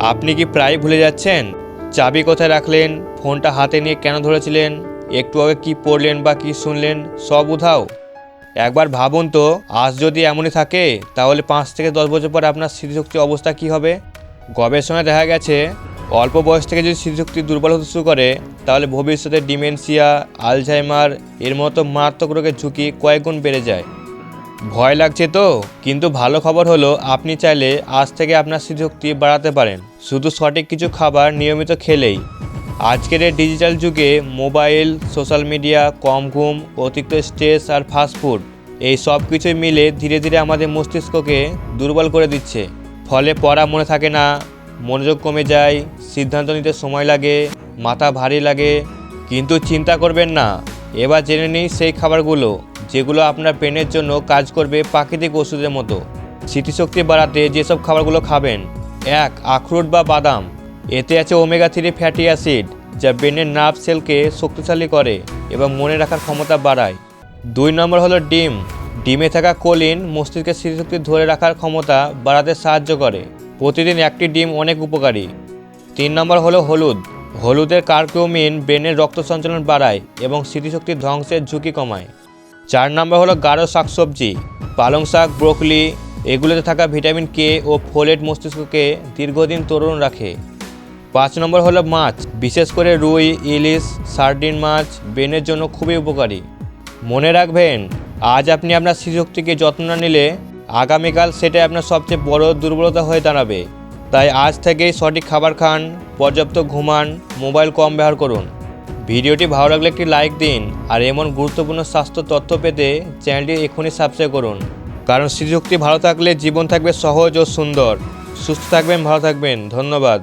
আপনি কি প্রায় ভুলে যাচ্ছেন চাবি কোথায় রাখলেন, ফোনটা হাতে নিয়ে কেন ধরেছিলেন, একটু আগে কী পড়লেন বা কী শুনলেন, সব উধাও? একবার ভাবুন তো, আজ যদি এমনই থাকে তাহলে 5 থেকে 10 বছর পর আপনার স্মৃতিশক্তির অবস্থা কী হবে। গবেষণায় দেখা গেছে অল্প বয়স থেকে যদি স্মৃতিশক্তি দুর্বল হতে শুরু করে তাহলে ভবিষ্যতে ডিমেনশিয়া, আলঝাইমার এর মতো মারাত্মক রোগের ঝুঁকি কয়েক গুণ বেড়ে যায়। ভয় লাগছে তো, কিন্তু ভালো খবর হলো আপনি চাইলে আজ থেকে আপনার স্মৃতিশক্তি বাড়াতে পারেন, শুধু সঠিক কিছু খাবার নিয়মিত খেলেই। আজকের এই ডিজিটাল যুগে মোবাইল, সোশ্যাল মিডিয়া, কম ঘুম, অতিরিক্ত স্ট্রেস আর ফাস্টফুড এই সব কিছুই মিলে ধীরে ধীরে আমাদের মস্তিষ্ককে দুর্বল করে দিচ্ছে। ফলে পড়া মনে থাকে না, মনোযোগ কমে যায়, সিদ্ধান্ত নিতে সময় লাগে, মাথা ভারী লাগে। কিন্তু চিন্তা করবেন না, এবার জেনে নিই সেই খাবারগুলো যেগুলো আপনার ব্রেনের জন্য কাজ করবে প্রাকৃতিক ওষুধের মতো। স্মৃতিশক্তি বাড়াতে যেসব খাবারগুলো খাবেন: 1. আখরোট বা বাদাম। এতে আছে ওমেগা 3 ফ্যাটি অ্যাসিড, যা ব্রেনের নার্ভ সেলকে শক্তিশালী করে এবং মনে রাখার ক্ষমতা বাড়ায়। 2 নম্বর হলো ডিম। ডিমে থাকা কোলিন মস্তিষ্কের স্মৃতিশক্তি ধরে রাখার ক্ষমতা বাড়াতে সাহায্য করে। প্রতিদিন একটি ডিম অনেক উপকারী। 3 নম্বর হলো হলুদ। হলুদের কার্কিউমিন ব্রেনের রক্ত সঞ্চালন বাড়ায় এবং স্মৃতিশক্তির ধ্বংসের ঝুঁকি কমায়। 4 নম্বর হলো গাঢ় শাকসবজি। পালং শাক, ব্রোকলি এগুলোতে থাকা ভিটামিন কে ও ফোলেট মস্তিষ্ককে দীর্ঘদিন তরুণ রাখে। 5 নম্বর হলো মাছ, বিশেষ করে রুই, ইলিশ, সার্ডিন মাছ ব্রেনের জন্য খুবই উপকারী। মনে রাখবেন, আজ আপনি আপনার স্মৃতিশক্তিকে যত্ন না নিলে আগামীকাল সেটাই আপনার সবচেয়ে বড় দুর্বলতা হয়ে দাঁড়াবে। তাই আজ থেকেই সঠিক খাবার খান, পর্যাপ্ত ঘুমান, মোবাইল কম ব্যবহার করুন। ভিডিওটি ভালো লাগলে একটি লাইক দিন, আর এমন গুরুত্বপূর্ণ স্বাস্থ্য তথ্য পেতে চ্যানেলটি এখনই সাবস্ক্রাইব করুন। কারণ স্মৃতিশক্তি ভালো থাকলে জীবন থাকবে সহজ ও সুন্দর। সুস্থ থাকবেন, ভালো থাকবেন। ধন্যবাদ।